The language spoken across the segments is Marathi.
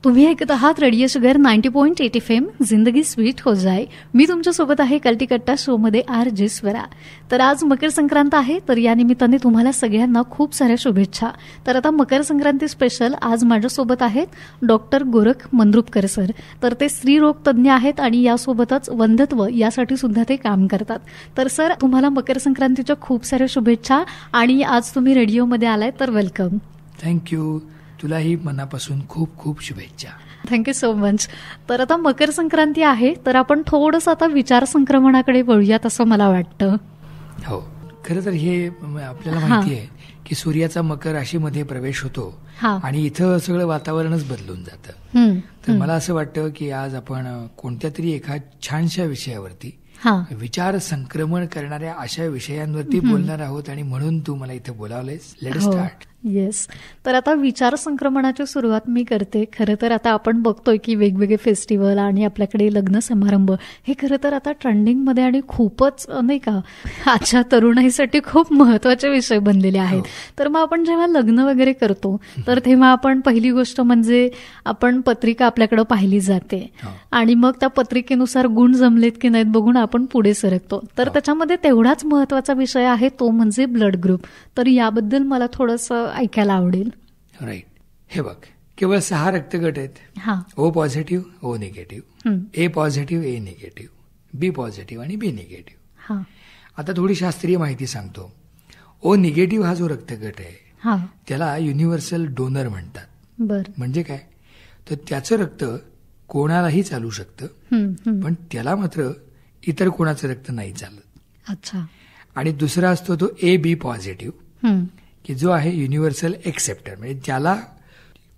तुम्ही ऐकत आहात रेडिओ शुगर 90.8 FM जिंदगी स्वीट हो जाए. मी तुमच्यासोबत आहे कल्टीकट्टा शो मध्ये RJ स्वरा. तर आज मकर संक्रांत आहे, तर या निमित्ताने तुम्हाला सगळ्यांना खूप साऱ्या शुभेच्छा. तर आता मकर संक्रांती स्पेशल आज माझ्यासोबत आहेत डॉक्टर गोरख मंद्रुपकर सर. तर ते स्त्रीरोग तज्ज्ञ आहेत आणि यासोबतच वंध्यत्व यासाठी सुद्धा ते काम करतात. तर सर, तुम्हाला मकर संक्रांतीच्या खूप साऱ्या शुभेच्छा आणि आज तुम्ही रेडिओमध्ये आलाय, तर वेलकम. थँक्यू. तुलाही मनापासून खूप खूप शुभेच्छा. Thank you so much. तर आता मकर संक्रांती आहे, तर आपण थोडंसं आता विचार संक्रमणाकडे वळूयात असं मला वाटतं. हो, खरं तर हे आपल्याला माहिती आहे की सूर्याचा मकर राशीमध्ये प्रवेश होतो आणि इथं सगळं वातावरणच बदलून जातं. तर मला असं वाटतं की आज आपण कोणत्या तरी एका छानशा विषयावरती विचार संक्रमण करणाऱ्या अशा विषयांवरती बोलणार आहोत आणि म्हणून तू मला इथं बोलावलेस. Let's start. येस. तर आता विचार संक्रमणाची सुरुवात मी करते. खरं तर आता आपण बघतोय की वेगवेगळे फेस्टिवल आणि आपल्याकडे लग्न समारंभ हे खरं तर आता ट्रेंडिंगमध्ये आणि खूपच नाही का आजच्या तरुणाईसाठी खूप महत्वाचे विषय बनलेले आहेत. तर मग आपण जेव्हा लग्न वगैरे करतो तर तेव्हा आपण पहिली गोष्ट म्हणजे आपण पत्रिका आपल्याकडे पाहिली जाते आणि मग त्या पत्रिकेनुसार गुण जमलेत की नाहीत बघून आपण पुढे सरकतो. तर त्याच्यामध्ये तेवढाच महत्वाचा विषय आहे तो म्हणजे ब्लड ग्रुप. तर याबद्दल मला थोडंसं ऐकायला आवडेल. राईट. हे बघ, केवळ 6 रक्तगट आहेत. O positive, O negative, A positive, A negative, B positive आणि B निगेटिव्ह. आता थोडी शास्त्रीय माहिती सांगतो. O निगेटिव्ह हा जो रक्तगट आहे त्याला युनिव्हर्सल डोनर म्हणतात. म्हणजे काय, तर त्याचं रक्त कोणालाही चालू शकतं, पण त्याला मात्र इतर कोणाचं रक्त नाही चालत. अच्छा. आणि दुसरा असतो तो AB पॉझिटिव्ह की जो आहे युनिव्हर्सल एक्सेप्टर, म्हणजे त्याला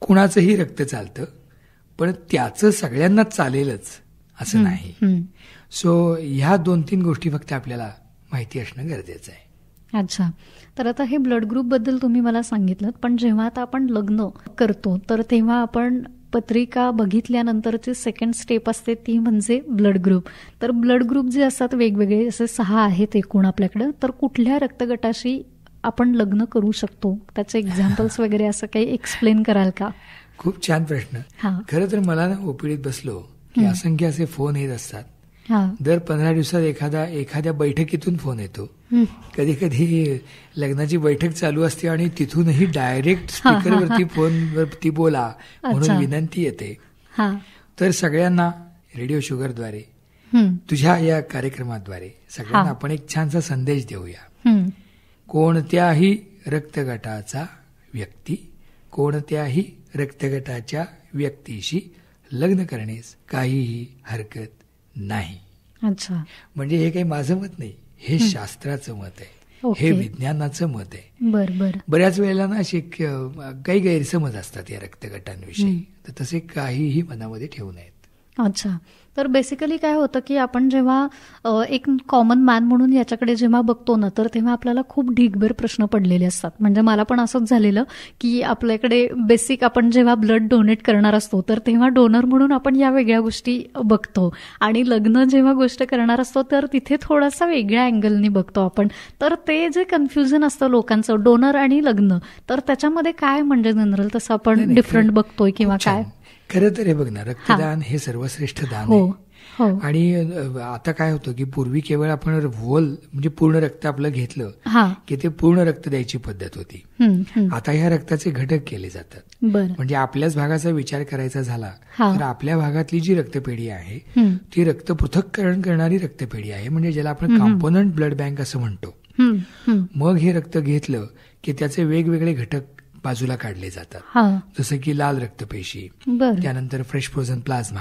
कुणाचंही रक्त चालतं पण त्याचं सगळ्यांनाच चालेलच असं नाही. सो ह्या 2-3 गोष्टी फक्त आपल्याला माहिती असणं गरजेचं आहे. अच्छा. तर आता हे ब्लड ग्रुप बद्दल तुम्ही मला सांगितलं, पण जेव्हा आता आपण लग्न करतो तर तेव्हा आपण पत्रिका बघितल्यानंतरची सेकंड स्टेप असते ती म्हणजे ब्लड ग्रुप. तर ब्लड ग्रुप जे असतात वेगवेगळे असे 6 आहेत एकूण आपल्याकडे. तर कुठल्या रक्तगटाशी आपण लग्न करू शकतो, त्याचे एक्झाम्पल्स वगैरे असं काही एक्सप्लेन कराल का? खूप छान प्रश्न. खरं तर मला ना ओपीडीत बसलो की असंख्य असे फोन येत असतात. दर 15 दिवसात एखाद्या बैठकीतून फोन येतो. कधी कधी लग्नाची बैठक चालू असते आणि तिथूनही डायरेक्ट स्पीकरवरती फोनवरती बोला म्हणून विनंती येते. तर सगळ्यांना रेडिओ शुगरद्वारे तुझ्या या कार्यक्रमाद्वारे सगळ्यांना आपण एक छानसा संदेश देऊया. कोणत्याही रक्तगटाचा व्यक्ती कोणत्याही रक्तगटाच्या व्यक्तीशी लग्न करण्यास काहीही हरकत नाही. अच्छा. म्हणजे हे काही माझं मत नाही, हे शास्त्राचं मत आहे, हे विज्ञानाचं मत आहे. बऱ्याच वेळेला ना असे काही गैरसमज असतात या रक्तगटांविषयी, तर तसे काहीही मनामध्ये ठेवू नयेत. अच्छा. तर बेसिकली काय होतं की आपण जेव्हा एक कॉमन मॅन म्हणून याच्याकडे जेव्हा बघतो ना तर तेव्हा आपल्याला खूप ढीगभर प्रश्न पडलेले असतात. म्हणजे मला पण असंच झालेलं की आपल्याकडे बेसिक आपण जेव्हा ब्लड डोनेट करणार असतो तर तेव्हा डोनर म्हणून आपण या वेगळ्या गोष्टी बघतो आणि लग्न जेव्हा गोष्ट करणार असतो तर तिथे थोडासा वेगळ्या अँगलनी बघतो आपण. तर ते जे कन्फ्युजन असतं लोकांचं डोनर आणि लग्न, तर त्याच्यामध्ये काय म्हणजे जनरल तसं आपण डिफरंट बघतोय किंवा काय? खरं तर हे बघ ना, रक्तदान हे सर्वश्रेष्ठ दान आहे. आणि आता काय होतं की पूर्वी केवळ आपण म्हणजे पूर्ण रक्त आपलं घेतलं की ते पूर्ण रक्त द्यायची पद्धत होती. आता ह्या रक्ताचे घटक केले जातात. म्हणजे आपल्याच भागाचा विचार करायचा झाला तर आपल्या भागातली जी रक्तपेढी आहे ती रक्त पृथक्करण करणारी रक्तपेढी आहे, म्हणजे ज्याला आपण कॉम्पोनंट ब्लड बँक असं म्हणतो. मग हे रक्त घेतलं की त्याचे वेगवेगळे घटक बाजूला काढले जातात, जसं की लाल रक्तपेशी, त्यानंतर फ्रेश फ्रोझन प्लाझ्मा,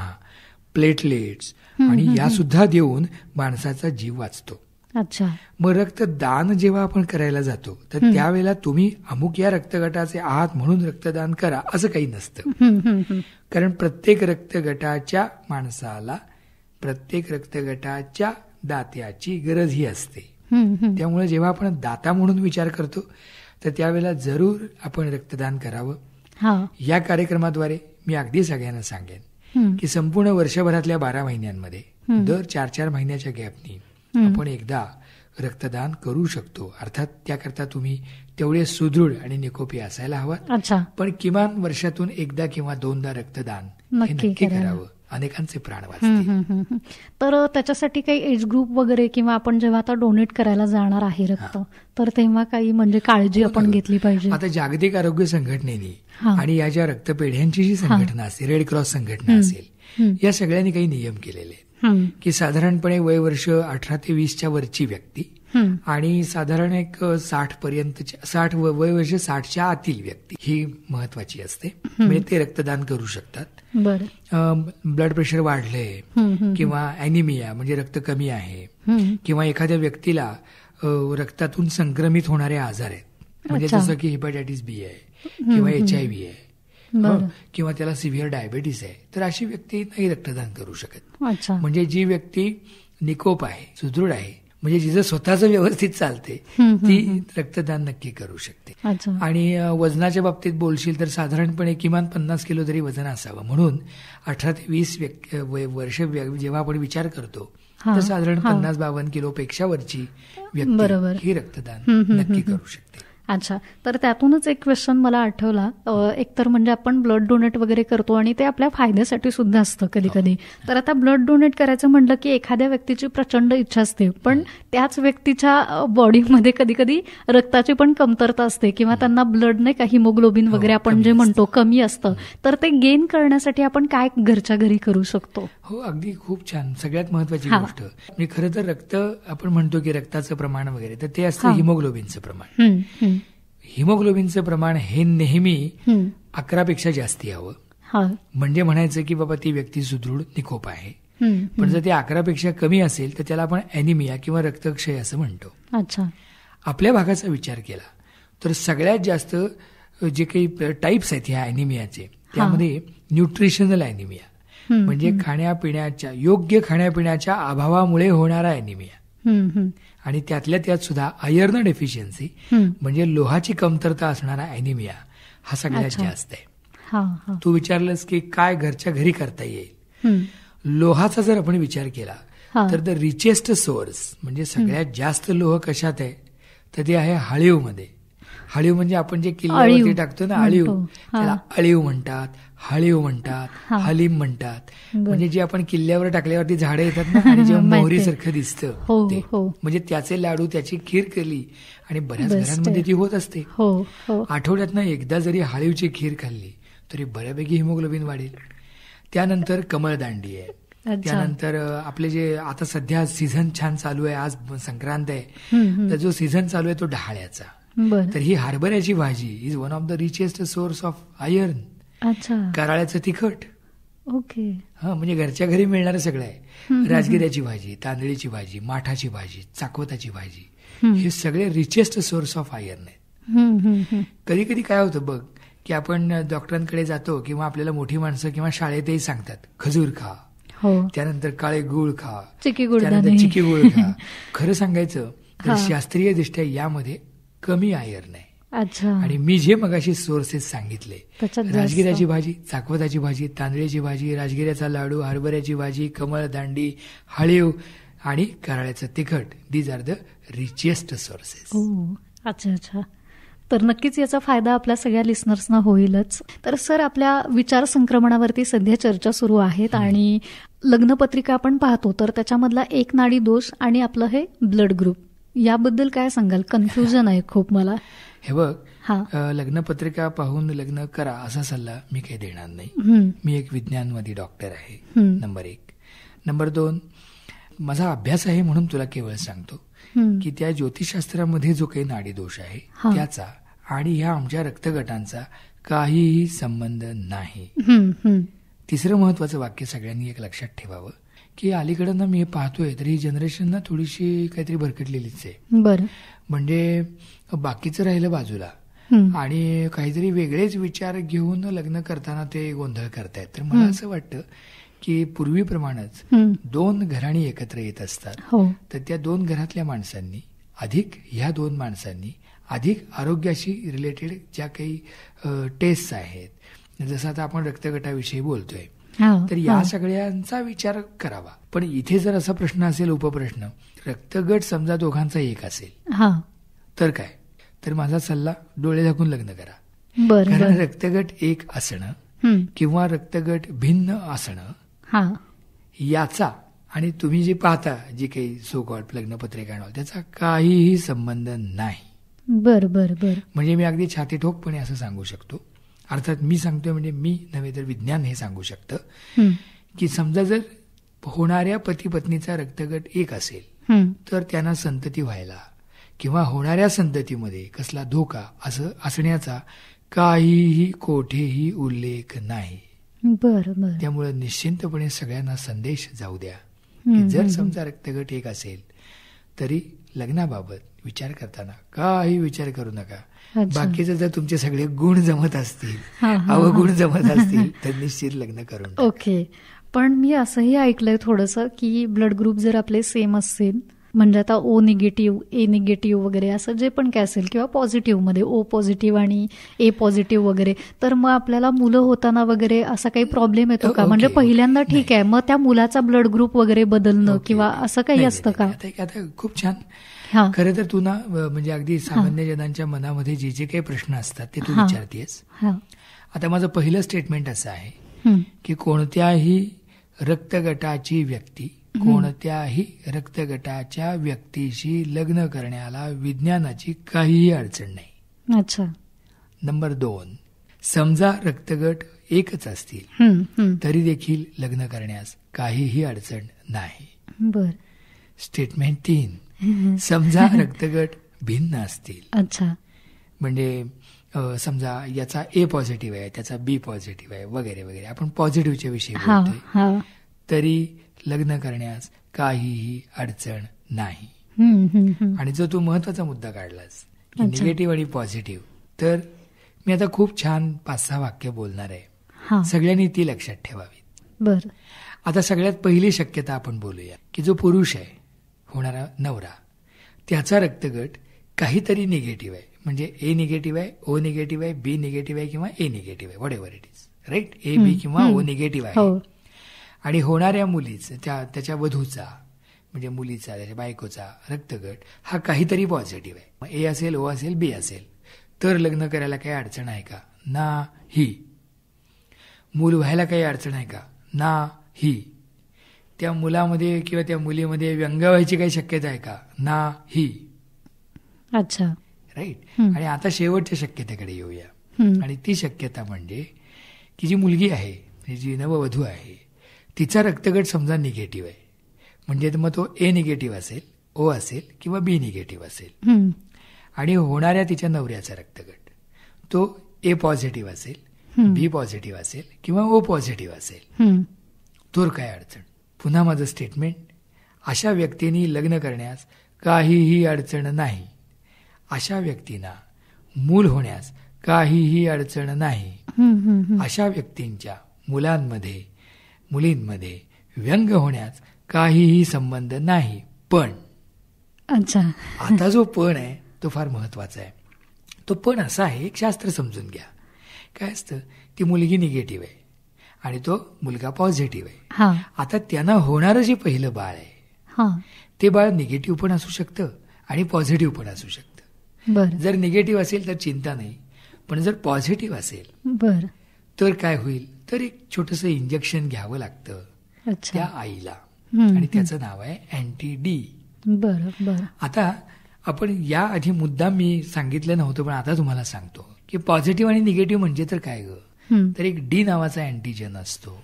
प्लेटलेट्स, आणि या सुद्धा देऊन माणसाचा जीव वाचतो. अच्छा. मग रक्तदान जेव्हा आपण करायला जातो तर त्यावेळेला तुम्ही अमुक या रक्तगटाचे आहात म्हणून रक्तदान करा असं काही नसतं. कारण प्रत्येक रक्तगटाच्या माणसाला प्रत्येक रक्तगटाच्या दात्याची गरज ही असते. त्यामुळे जेव्हा आपण दाता म्हणून विचार करतो तर त्यावेळेला जरूर आपण रक्तदान करावं. या कार्यक्रमाद्वारे मी अगदी सगळ्यांना सांगेन की संपूर्ण वर्षभरातल्या 12 महिन्यांमध्ये दर 4-4 महिन्याच्या गॅपनी आपण एकदा रक्तदान करू शकतो. अर्थात त्याकरता तुम्ही तेवढे सुदृढ आणि निकोपी असायला हवं, पण किमान वर्षातून एकदा किंवा दोनदा रक्तदान नक्की करावं. अनेकांचे प्राण वाचतील. तर त्याच्यासाठी काही एज ग्रुप वगैरे किंवा आपण जेव्हा आता डोनेट करायला जाणार आहे रक्त, तर तेव्हा काही म्हणजे काळजी आपण घेतली पाहिजे? आता जागतिक आरोग्य संघटनेने आणि या ज्या रक्तपेढ्यांची जी संघटना असेल, रेड क्रॉस संघटना असेल, या सगळ्यांनी काही नियम केलेले आहेत की साधारणपणे वयवर्ष 18 ते 20च्या वरची व्यक्ती आणि साधारण एक 60 वयवर्ष 60च्या आतील व्यक्ती ही महत्वाची असते. म्हणजे ते रक्तदान करू शकतात. ब्लड प्रेशर वाढलंय किंवा अॅनिमिया म्हणजे रक्त कमी आहे किंवा एखाद्या व्यक्तीला रक्तातून संक्रमित होणारे आजार आहेत, म्हणजे जसं की हेपॅटायटिस बी आहे किंवा HIV आहे किंवा त्याला सिव्हिअर डायबेटीस आहे, तर अशी व्यक्ती नाही रक्तदान करू शकत. म्हणजे जी व्यक्ती निकोप आहे, सुदृढ आहे, म्हणजे जिचं स्वतःच व्यवस्थित चालते, ती रक्तदान नक्की करू शकते. आणि वजनाच्या बाबतीत बोलशील तर साधारणपणे किमान 50 किलो तरी वजन असावं. म्हणून 18 ते 20 वर्ष जेव्हा आपण विचार करतो तर साधारण 50-52 किलोपेक्षा वरची व्यक्ती ही रक्तदान नक्की करू शकते. अच्छा, तर त्यातूनच एक क्वेश्चन मला आठवला. एकतर म्हणजे आपण ब्लड डोनेट वगैरे करतो आणि ते आपल्या फायद्यासाठी सुद्धा असतं कधी कधी. तर आता ब्लड डोनेट करायचं म्हटलं की एखाद्या व्यक्तीची प्रचंड इच्छा असते, पण त्याच व्यक्तीच्या बॉडीमध्ये कधी कधी रक्ताची पण कमतरता असते किंवा त्यांना ब्लड नाही का, हिमोग्लोबिन वगैरे आपण जे म्हणतो कमी असतं, तर ते गेन करण्यासाठी आपण काय घरच्या घरी करू शकतो? हो, अगदी खूप छान. सगळ्यात महत्वाची गोष्ट म्हणजे खरं तर रक्त आपण म्हणतो की रक्ताचं प्रमाण वगैरे, तर ते असतं हिमोग्लोबिनचं प्रमाण. हिमोग्लोबिनचं प्रमाण हे नेहमी 11 पेक्षा जास्ती हवं. म्हणजे म्हणायचं की बाबा ती व्यक्ती सुदृढ निकोप आहे. पण जर ते 11 पेक्षा कमी असेल तर त्याला आपण अॅनिमिया किंवा रक्तक्षय असं म्हणतो. अच्छा, आपल्या भागाचा विचार केला तर सगळ्यात जास्त जे काही टाईप्स आहेत ह्या अॅनिमियाचे, त्यामध्ये न्यूट्रिशनल अॅनिमिया म्हणजे योग्य खाण्यापिण्याच्या अभावामुळे होणारा अॅनिमिया, आणि त्यातल्या त्यात सुद्धा आयर्न डेफिशियन्सी म्हणजे लोहाची कमतरता असणारा अॅनिमिया हा सगळ्यात जास्त आहे. तू विचारलंस की काय घरच्या घरी करता येईल. लोहाचा जर आपण विचार केला तर द रिचेस्ट सोर्स म्हणजे सगळ्यात जास्त लोह कशात आहे, तर ते आहे हळीवमध्ये. हळीव म्हणजे आपण जे किल्ल्यावरती टाकतो ना अळीव, त्याला अळीव म्हणतात, हळीव म्हणतात, हलीम म्हणतात. म्हणजे जे आपण किल्ल्यावर टाकल्यावरती झाडं येतात ना आणि जेव्हा मोहरीसारखं दिसतं ते, म्हणजे त्याचे लाडू, त्याची खीर केली आणि बऱ्याच घरांमध्ये ती होत असते. आठवड्यातनं एकदा जरी हळीवची खीर खाल्ली तरी बऱ्यापैकी हिमोग्लोबिन वाढेल. त्यानंतर कमळदांडी आहे. त्यानंतर आपले जे आता सध्या सीझन छान चालू आहे, आज संक्रांत आहे, तर जो सीझन चालू आहे तो डहाळ्याचा. तर ही हरभऱ्याची भाजी is one of the richest source of iron. कराळ्याचं तिखट, ओके, म्हणजे घरच्या घरी मिळणारं सगळं आहे. राजगिऱ्याची भाजी, तांदळीची भाजी, माठाची भाजी, चाकवताची भाजी, हे सगळे रिचेस्ट सोर्स ऑफ आयर्न आहेत. कधी कधी काय होतं बघ की आपण डॉक्टरांकडे जातो किंवा आपल्याला मोठी माणसं किंवा शाळेतही सांगतात खजूर खा, त्यानंतर काळे गुळ खा, त्यानंतर चिकी गुळ खा. खरं सांगायचं तर शास्त्रीय दृष्ट्या यामध्ये कमी आयर्न आहे. आणि मी जे मगाशी सोर्सेस सांगितले, राजगिऱ्याची भाजी, चाकवताची भाजी, तांदळीची भाजी, राजगिऱ्याचा लाडू, हरभऱ्याची भाजी, कमळदांडी, हळीव आणि कराळ्याचं तिखट, these are the richest sources. अच्छा, तर नक्कीच याचा फायदा आपल्या सगळ्या लिस्नर्सना होईलच. तर सर, आपल्या विचार संक्रमणावरती सध्या चर्चा सुरू आहेत आणि लग्नपत्रिका आपण पाहतो तर त्याच्यामधला एक नाडी दोष आणि आपलं हे ब्लड ग्रुप, याबद्दल काय सांगाल? कन्फ्युजन आहे खूप मला. हे बघ, लग्नपत्रिका पाहून लग्न करा असा सल्ला मी काही देणार नाही. मी एक विज्ञानवादी डॉक्टर आहे, नंबर 1. नंबर 2, माझा अभ्यास आहे म्हणून तुला केवळ सांगतो की त्या ज्योतिषशास्त्रामध्ये जो काही नाडी दोष आहे त्याचा आणि ह्या आमच्या रक्तगटांचा काहीही संबंध नाही. 3रं महत्वाचं वाक्य सगळ्यांनी एक लक्षात ठेवावं की अलीकडे ना मी हे पाहतोय तर ही जनरेशन ना थोडीशी काहीतरी भरकटलेलीच आहे. म्हणजे बाकीचं राहिलं बाजूला आणि काहीतरी वेगळेच विचार घेऊन लग्न करताना ते गोंधळ करतायत. तर मला असं वाटतं की पूर्वीप्रमाणेच 2 घराणी एकत्र येत असतात, तर त्या 2 घरातल्या माणसांनी ह्या 2 माणसांनी अधिक आरोग्याशी रिलेटेड ज्या काही टेस्ट आहेत, जसं आता आपण रक्तगटाविषयी बोलतोय, तर या सगळ्यांचा विचार करावा. पण इथे जर असा प्रश्न असेल, उपप्रश्न, रक्तगट समजा दोघांचा एक असेल तर काय, तर माझा सल्ला डोळे झाकून लग्न करा. कारण रक्तगट एक असणं किंवा रक्तगट भिन्न असणं याचा आणि तुम्ही जे पाहता जी काही सो कॉल्ड लग्नपत्रिका त्याचा काहीही संबंध नाही. म्हणजे मी अगदी छाती ठोकपणे असं सांगू शकतो, अर्थात मी सांगतोय म्हणजे मी नव्हे तर विज्ञान हे सांगू शकतं की समजा जर होणाऱ्या पती पत्नीचा रक्तगट एक असेल तर त्यांना संतती व्हायला किंवा होणाऱ्या संततीमध्ये कसला धोका असं असण्याचा काहीही कोठेही उल्लेख नाही. त्यामुळे निश्चिंतपणे सगळ्यांना संदेश जाऊ द्या की जर समजा रक्तगट एक असेल तरी लग्नाबाबत विचार करताना काही विचार करू नका. बाकीचे जर तुमचे सगळे गुण जमत असतील, अवगुण जमत असतील तर निश्चित लग्न करून. ओके. पण मी असंही ऐकलंय थोडंसं की ब्लड ग्रुप जर आपले सेम असतील, म्हणजे आता ओ निगेटिव्ह, ए निगेटिव्ह वगैरे असं जे पण काय असेल, किंवा पॉझिटिव्ह मध्ये ओ पॉझिटिव्ह आणि ए पॉझिटिव्ह वगैरे, तर मग आपल्याला मुलं होताना वगैरे असा काही प्रॉब्लेम येतो का? म्हणजे पहिल्यांदा ठीक आहे, मग त्या मुलाचा ब्लड ग्रुप वगैरे बदलणं किंवा असं काही असतं का? आता खूप छान. खरं तर तू ना म्हणजे अगदी सामान्य जनांच्या मनामध्ये जे जे काही प्रश्न असतात ते तू विचारतेस. आता माझं पहिलं स्टेटमेंट असं आहे की कोणत्याही रक्तगटाची व्यक्ती कोणत्याही रक्तगटाच्या व्यक्तीशी लग्न करण्याला विज्ञानाची काहीही अडचण नाही. अच्छा. नंबर 2, समजा रक्तगट एकच असतील तरी देखील लग्न करण्यास काहीही अडचण नाही. स्टेटमेंट 3, समजा रक्तगट भिन्न असतील. अच्छा. म्हणजे समजा याचा ए पॉझिटिव्ह आहे, त्याचा बी पॉझिटिव्ह आहे वगैरे वगैरे, आपण पॉझिटिव्हच्या विषयी बोलतोय, तरी लग्न करण्यास काहीही अडचण नाही. आणि जो तू महत्वाचा मुद्दा काढलास की निगेटिव्ह आणि पॉझिटिव्ह, तर मी आता खूप छान 5-6 वाक्य बोलणार आहे, सगळ्यांनी ती लक्षात ठेवावी. आता सगळ्यात पहिली शक्यता आपण बोलूया की जो पुरुष आहे, होणारा नवरा, त्याचा रक्तगट काहीतरी निगेटिव्ह आहे, म्हणजे ए निगेटिव्ह आहे, ओ निगेटिव्ह आहे, बी निगेटिव्ह आहे किंवा ए निगेटिव्ह आहे, whatever it is, right, A B किंवा ओ निगेटिव्ह आहे. आणि होणाऱ्या मुलीचा, त्याच्या वधूचा म्हणजे मुलीचा, त्याच्या बायकोचा रक्तगट हा काहीतरी पॉझिटिव्ह आहे, ए असेल, ओ असेल, बी असेल, तर लग्न करायला काही अडचण आहे का? नाही. मूल व्हायला काही अडचण आहे का? नाही. त्या मुलामध्ये किंवा त्या मुलीमध्ये व्यंग व्हायची काही शक्यता आहे का? नाही. अच्छा. राईट. आणि आता शेवटच्या शक्यतेकडे येऊया. आणि ती शक्यता म्हणजे की जी मुलगी आहे, जी नववधू आहे, तिचा रक्तगट समजा निगेटिव्ह आहे, म्हणजे मग तो ए निगेटिव्ह असेल, ओ असेल किंवा बी निगेटिव्ह असेल. आणि होणाऱ्या तिच्या नवऱ्याचा रक्तगट तो ए पॉझिटिव्ह असेल, बी पॉझिटिव्ह असेल किंवा ओ पॉझिटिव्ह असेल, तर काय अडचण? पुन्हा माझं स्टेटमेंट, अशा व्यक्तींनी लग्न करण्यास काहीही अडचण नाही. अशा व्यक्तींना मूल होण्यास काहीही अडचण नाही. अशा व्यक्तींच्या मुलांमध्ये मुलींमध्ये व्यंग होण्यास काहीही संबंध नाही. पण अच्छा, आता जो पण आहे तो फार महत्वाचा आहे. तो पण असा आहे, एक शास्त्र समजून घ्या. काय असतं, ती मुलगी निगेटिव्ह आहे आणि तो मुलगा पॉझिटिव्ह आहे. आता त्यांना होणारं जे पहिलं बाळ आहे ते बाळ निगेटिव्ह पण असू शकतं आणि पॉझिटिव्ह पण असू शकतं. जर निगेटिव्ह असेल तर चिंता नाही, पण जर पॉझिटिव्ह असेल तर काय होईल, तर एक छोटंसं इंजेक्शन घ्यावं लागतं त्या आईला आणि त्याचं नाव आहे अँटी-डी. आता आपण या आधी मुद्दा मी सांगितलं नव्हतं, पण आता तुम्हाला सांगतो की पॉझिटिव्ह आणि निगेटिव्ह म्हणजे तर काय ग, तर एक डी नावाचा अँटीजन असतो.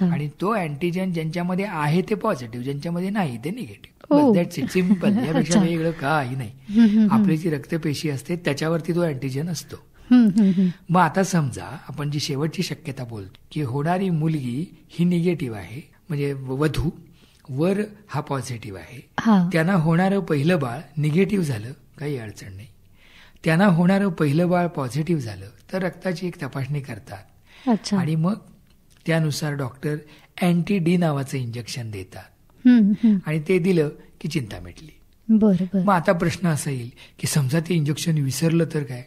आणि तो अँटीजन ज्यांच्यामध्ये आहे ते पॉझिटिव्ह, ज्यांच्यामध्ये नाही ते निगेटिव्ह. That's it, simple. यापेक्षा वेगळं काही नाही. आपली जी रक्तपेशी असते त्याच्यावरती तो अँटीजन असतो. मग आता समजा आपण जी शेवटची शक्यता बोलतो की होणारी मुलगी ही निगेटिव्ह आहे, म्हणजे वधू, वर हा पॉझिटिव्ह आहे, त्यांना होणारं पहिलं बाळ निगेटिव्ह झालं, काही अडचण नाही. त्यांना होणारं पहिलं बाळ पॉझिटिव्ह झालं तर रक्ताची एक तपासणी करतात आणि मग त्यानुसार डॉक्टर अँटी-डी नावाचं इंजेक्शन देतात आणि ते दिलं की चिंता मिटली. मग आता प्रश्न असा येईल की समजा ते इंजेक्शन विसरलं तर काय,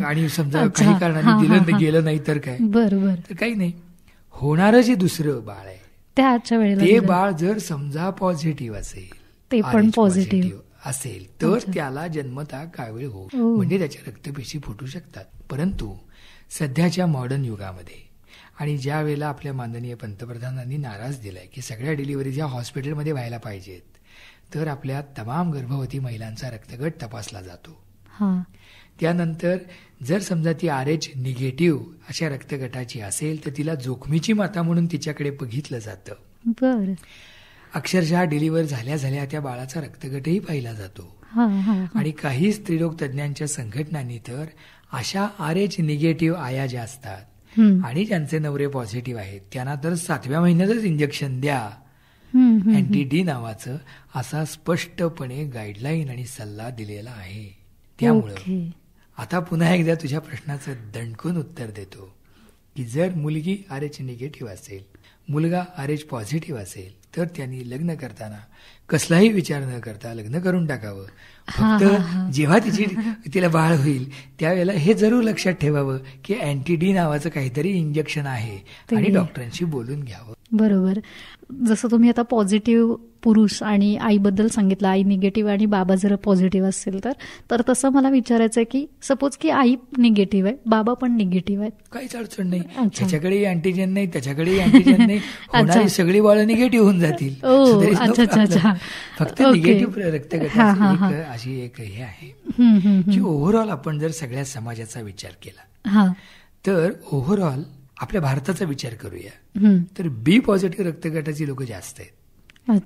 आणि समजा काही कारणाने दिलं गेलं नाही तर काय, तर काही नाही. होणारं जे दुसरं बाळ आहे त्याच्या वेळेला ते बाळ जर समजा पॉझिटिव्ह असेल, ते पण पॉझिटिव्ह असेल, तर त्याला जन्मतः कावीळ हो, म्हणजे त्याच्या रक्तपेशी फुटू शकतात. परंतु सध्याच्या मॉडर्न युगामध्ये आणि ज्या वेळेला आपल्या माननीय पंतप्रधानांनी नाराज दिलाय की सगळ्या डिलिव्हरीज या हॉस्पिटलमध्ये व्हायला पाहिजेत, तर आपल्या तमाम गर्भवती महिलांचा रक्तगट तपासला जातो. त्यानंतर जर समजा ती RH निगेटिव्ह अशा रक्तगटाची असेल तर तिला जोखमीची माता म्हणून तिच्याकडे बघितलं जातं. बरं. अक्षरशः डिलिव्हर झाल्या झाल्या त्या बाळाचा रक्तगटही पाहिला जातो. आणि काही स्त्रीरोग तज्ञांच्या संघटनांनी तर अशा RH निगेटिव्ह आया ज्या असतात आणि ज्यांचे नवरे पॉझिटिव्ह आहेत त्यांना तर 7व्या महिन्यातच इंजेक्शन द्या अँटी-D नावाचं असा स्पष्टपणे गाईडलाईन आणि सल्ला दिलेला आहे. त्यामुळं आता पुन्हा एकदा तुझ्या प्रश्नाचं दणकून उत्तर देतो की जर मुलगी RH निगेटिव्ह असेल, मुलगा RH पॉझिटिव्ह असेल, तर त्यांनी लग्न करताना कसलाही विचार न करता लग्न करून टाकावं. फक्त जेव्हा तिला बाळ होईल त्यावेळेला हे जरूर लक्षात ठेवावं की अँटी-D नावाचं काहीतरी इंजेक्शन आहे आणि डॉक्टरांशी बोलून घ्यावं. बरोबर. जसं तुम्ही आता पॉझिटिव्ह पुरुष आणि आईबद्दल सांगितलं, आई निगेटिव्ह आणि बाबा जर पॉझिटिव्ह असेल तर तसं मला विचारायचं आहे की सपोज की आई निगेटिव्ह आहे, बाबा पण निगेटिव्ह आहेत, काहीच अडचण नाही. त्याच्याकडेही अँटीजेन नाही, त्याच्याकडेही अँटीजेन नाही, होणारी सगळी बाळं निगेटिव्ह होऊन जातील. फक्त निगेटिव्ह रक्तगटाची अशी एक हे आहे की ओव्हरऑल आपण जर सगळ्या समाजाचा विचार केला तर ओव्हरऑल आपल्या भारताचा विचार करूया तर B पॉझिटिव्ह रक्तगटाची लोक जास्त आहेत,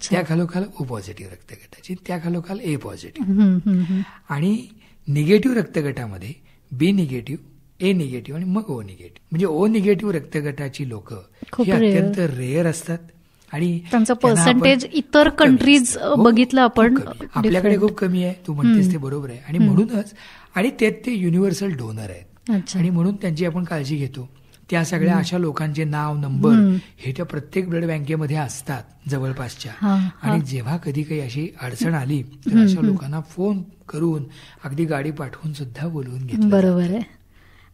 त्या खालोखाल O पॉझिटिव्ह रक्तगटाची, त्या खालोखाल A पॉझिटिव्ह, आणि निगेटिव्ह रक्तगटामध्ये B निगेटिव्ह, A निगेटिव्ह आणि मग O निगेटिव्ह. म्हणजे O निगेटिव्ह रक्तगटाची लोक ही अत्यंत रेअर असतात आणि त्यांचं पर्सेंटेज इतर कंट्रीज बघितलं आपण आपल्याकडे खूप कमी आहे. तू म्हणतेस ते बरोबर आहे आणि म्हणूनच आणि ते युनिव्हर्सल डोनर आहेत आणि म्हणून त्यांची आपण काळजी घेतो. त्या सगळ्या अशा लोकांचे नाव, नंबर हे त्या प्रत्येक ब्लड बँकेमध्ये असतात जवळपासच्या, आणि जेव्हा कधी काही अशी अडचण आली तर अशा लोकांना फोन करून अगदी गाडी पाठवून सुद्धा बोलवून घेतलं. बरोबर आहे.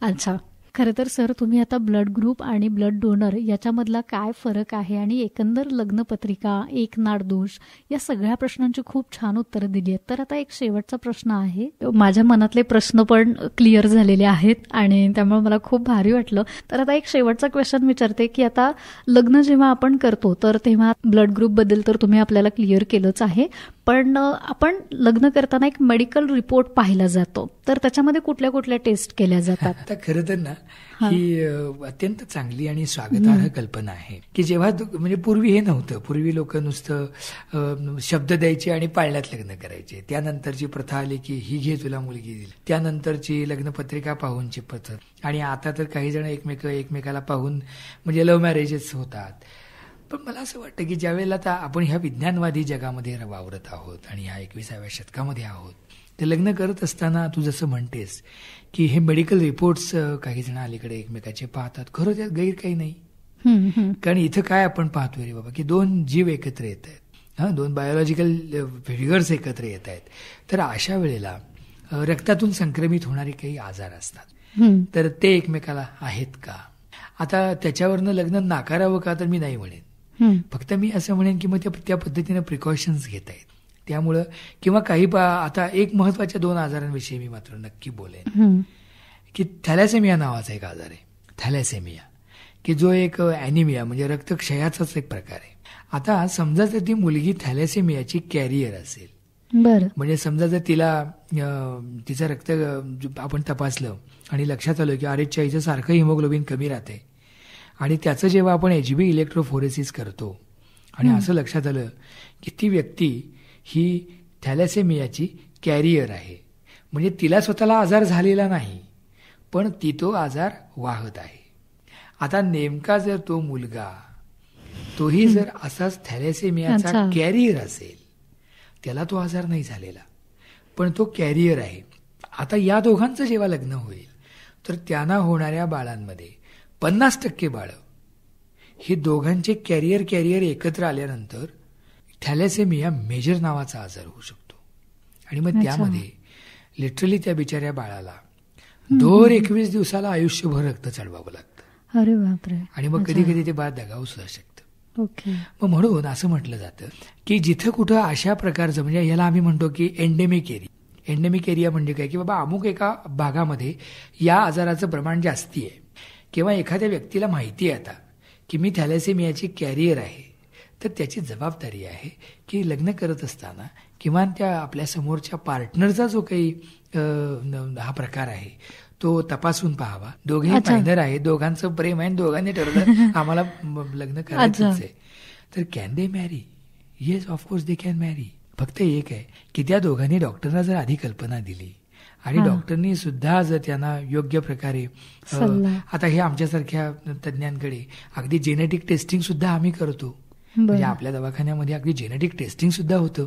अच्छा. खरं तर सर तुम्ही आता ब्लड ग्रुप आणि ब्लड डोनर याच्यामधला काय फरक आहे आणि एकंदर लग्नपत्रिका, एक नाड दोष या सगळ्या प्रश्नांची खूप छान उत्तरं दिली आहेत. तर आता एक शेवटचा प्रश्न आहे. माझ्या मनातले प्रश्न पण क्लिअर झालेले आहेत आणि त्यामुळे मला खूप भारी वाटलं. तर आता एक शेवटचा क्वेश्चन विचारते की आता लग्न जेव्हा आपण करतो तर तेव्हा ब्लड ग्रुप बद्दल तर तुम्ही आपल्याला क्लिअर केलंच आहे, पण आपण लग्न करताना एक मेडिकल रिपोर्ट पाहिला जातो, तर त्याच्यामध्ये कुठल्या कुठल्या टेस्ट केल्या जातात? आता खरं तर ना ही अत्यंत चांगली आणि स्वागतार्ह कल्पना आहे की जेव्हा म्हणजे पूर्वी हे नव्हतं. पूर्वी लोक नुसतं शब्द द्यायचे आणि पाळण्यात लग्न करायचे. त्यानंतरची प्रथा आली की ही घे तुला मुलगी दिली, त्यानंतरची लग्नपत्रिका पाहूनची पद्धत, आणि आता तर काही जण एकमेकाला पाहून म्हणजे लव्ह मॅरेजेस होतात. पण मला असं वाटतं की ज्यावेळेला आता आपण ह्या विज्ञानवादी जगामध्ये वावरत आहोत आणि ह्या 21व्या शतकामध्ये आहोत, ते लग्न करत असताना तू जसं म्हणतेस की हे मेडिकल रिपोर्ट्स काही जण अलीकडे एकमेकाचे पाहतात, खरं त्यात गैर काही नाही. कारण इथं काय आपण पाहतोय रे बाबा की दोन जीव एकत्र येत आहेत, दोन बायोलॉजिकल फिगर्स एकत्र येत आहेत, तर अशा वेळेला रक्तातून संक्रमित होणारे काही आजार असतात, तर ते एकमेकाला आहेत का? आता त्याच्यावरनं लग्न नाकारावं का तर मी नाही म्हणेन. फक्त मी असं म्हणेन की मग त्या पद्धतीने प्रिकॉशन्स घेता येत. त्यामुळं किंवा काही आता एक महत्वाच्या 2 आजारांविषयी मी मात्र नक्की बोलेन की थॅलेसेमिया नावाचा एक आजार आहे, थॅलेसेमिया, की जो एक ॲनिमिया म्हणजे रक्तक्षयाचाच एक प्रकार आहे. आता समजा जर ती मुलगी थॅलेसेमियाची कॅरियर असेल, म्हणजे समजा जर तिचं रक्त आपण तपासलं आणि लक्षात आलं की अरे हिचं सारखं हिमोग्लोबिन कमी राहते आणि त्याचं जेव्हा आपण HB इलेक्ट्रोफोरेसिस करतो आणि असं लक्षात आलं की ती व्यक्ती ही थॅलेसेमियाची कॅरियर आहे, म्हणजे तिला स्वतःला आजार झालेला नाही पण ती तो आजार वाहत आहे. आता नेमका जर तो मुलगा तोही जर असाच थॅलेसेमियाचा कॅरियर असेल, त्याला तो आजार नाही झालेला पण तो कॅरियर आहे. आता या दोघांचं जेव्हा लग्न होईल तर त्यांना होणाऱ्या बाळांमध्ये 50% बाळं ही दोघांचे कॅरियर एकत्र आल्यानंतर थॅलेसेमिया मेजर नावाचा आजार होऊ शकतो. आणि मग त्यामध्ये लिटरली त्या बिचाऱ्या बाळाला 21 दिवसाला आयुष्यभर रक्त चढवावं लागतं. अरे बापरे. आणि मग कधी कधी ते बाळ दगावू सुद्धा शकतं. ओके. मग म्हणून असं म्हटलं जातं की जिथं कुठं अशा प्रकारचं, म्हणजे ह्याला आम्ही म्हणतो की एंडेमिक एरिया. एंडेमिक एरिया म्हणजे काय, की बाबा अमुक एका भागामध्ये या आजाराचं प्रमाण जास्ती आहे, किंवा एखाद्या व्यक्तीला माहिती आहे आता की मी थॅलेसेमियाची कॅरियर आहे, तर त्याची जबाबदारी आहे की लग्न करत असताना किमान त्या आपल्या समोरच्या पार्टनरचा जो काही हा प्रकार आहे तो तपासून पाहावा. दोघेही मायनर आहे, दोघांचं प्रेम आहे, दोघांनी ठरवलं आम्हाला लग्न करायचंच आहे, तर कॅन दे मॅरी? येस, ऑफकोर्स दे कॅन मॅरी. फक्त एक आहे की त्या दोघांनी डॉक्टरना जर आधी कल्पना दिली आणि डॉक्टरनी सुद्धा जर त्यांना योग्य प्रकारे, आता हे आमच्यासारख्या तज्ञांकडे अगदी जेनेटिक टेस्टिंग सुद्धा आम्ही करतो, म्हणजे आपल्या दवाखान्यामध्ये अगदी जेनेटिक टेस्टिंग सुद्धा होतं.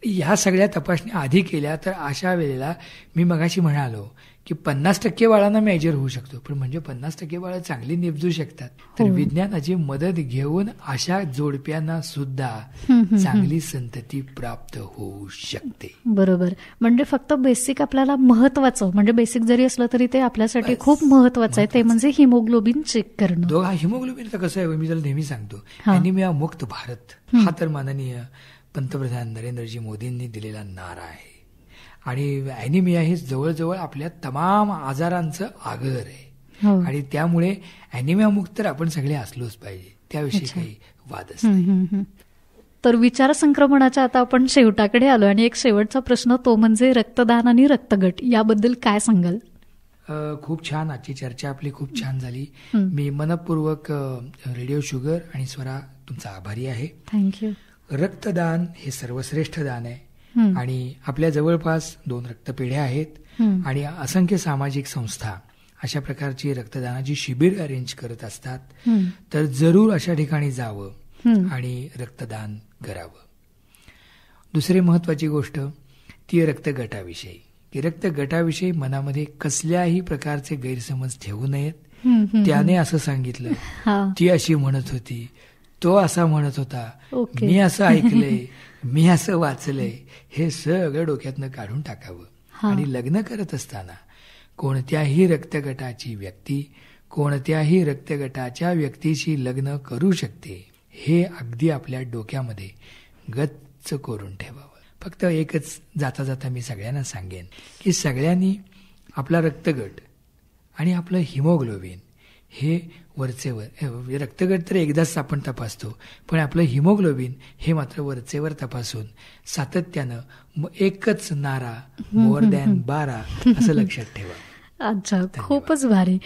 ह्या सगळ्या तपासण्या आधी केल्या तर अशा वेळेला मी मगाशी म्हणालो की 50% बाळांना मेजर होऊ शकतो, पण म्हणजे 50% बाळं चांगली निपजू शकतात. तर विज्ञानाची मदत घेऊन अशा जोडप्यांना सुद्धा चांगली संतती प्राप्त होऊ शकते. बरोबर. म्हणजे फक्त बेसिक आपल्याला महत्वाचं, म्हणजे बेसिक जरी असलं तरी ते आपल्यासाठी खूप महत्वाचं आहे, ते म्हणजे हिमोग्लोबिन चेक करणं. हिमोग्लोबिन तर कसं आहे, मी त्याला नेहमी सांगतो, ॲनिमिया मुक्त भारत हा तर माननीय पंतप्रधान नरेंद्रजी मोदींनी दिलेला नारा आहे. आणि ॲनिमिया हे जवळजवळ आपल्या तमाम आजारांचं आगर आहे. आणि त्यामुळे ॲनिमिया मुक्त तर आपण सगळे असलोच पाहिजे, त्याविषयी काही वादच नाही. तर विचार संक्रमणाच्या आता आपण शेवटाकडे आलो आणि एक शेवटचा प्रश्न, तो म्हणजे रक्तदान आणि रक्तगट, याबद्दल काय सांगाल? खूप छान, आजची चर्चा आपली खूप छान झाली. मी मनपूर्वक रेडिओ शुगर आणि स्वरा तुमचा आभारी आहे. थँक्यू. रक्तदान हे सर्वश्रेष्ठ दान आहे आणि आपल्या जवळपास 2 रक्तपेढ्या आहेत आणि असंख्य सामाजिक संस्था अशा प्रकारची रक्तदानाची शिबिर अरेंज करत असतात. तर जरूर अशा ठिकाणी जावं आणि रक्तदान करावं. दुसरी महत्वाची गोष्ट ती रक्तगटाविषयी, की रक्तगटाविषयी मनामध्ये कसल्याही प्रकारचे गैरसमज ठेवू नयेत. त्याने असं सांगितलं, ती अशी म्हणत होती, तो असा म्हणत होता, मी असं ऐकलंय, मी असं वाचलंय, हे सगळं डोक्यातनं काढून टाकावं. आणि लग्न करत असताना कोणत्याही रक्तगटाची व्यक्ती कोणत्याही रक्तगटाच्या व्यक्तीशी लग्न करू शकते, हे अगदी आपल्या डोक्यामध्ये गच्च करून ठेवावं. फक्त एकच जाता जाता मी सगळ्यांना सांगेन की सगळ्यांनी आपला रक्तगट आणि आपलं हिमोग्लोबिन हे वरचेवर, रक्तगट तर एकदाच आपण तपासतो, पण आपलं हिमोग्लोबिन हे मात्र वरचेवर तपासून सातत्यानं एकच नारा मोर दॅन 12 असं लक्षात ठेवा. अच्छा, खूपच भारी.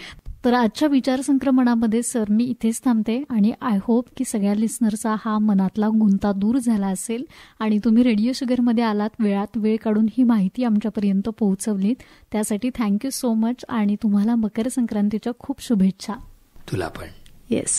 तर आजच्या विचार संक्रमणामध्ये सर मी इथेच थांबते आणि आय होप की सगळ्या लिस्नरचा हा मनातला गुंता दूर झाला असेल आणि तुम्ही रेडिओ शुगरमध्ये आलात, वेळात वेळ काढून ही माहिती आमच्यापर्यंत पोहोचवलीत, त्यासाठी थँक्यू सो मच आणि तुम्हाला मकर संक्रांतीच्या खूप शुभेच्छा. तुला पण. येस.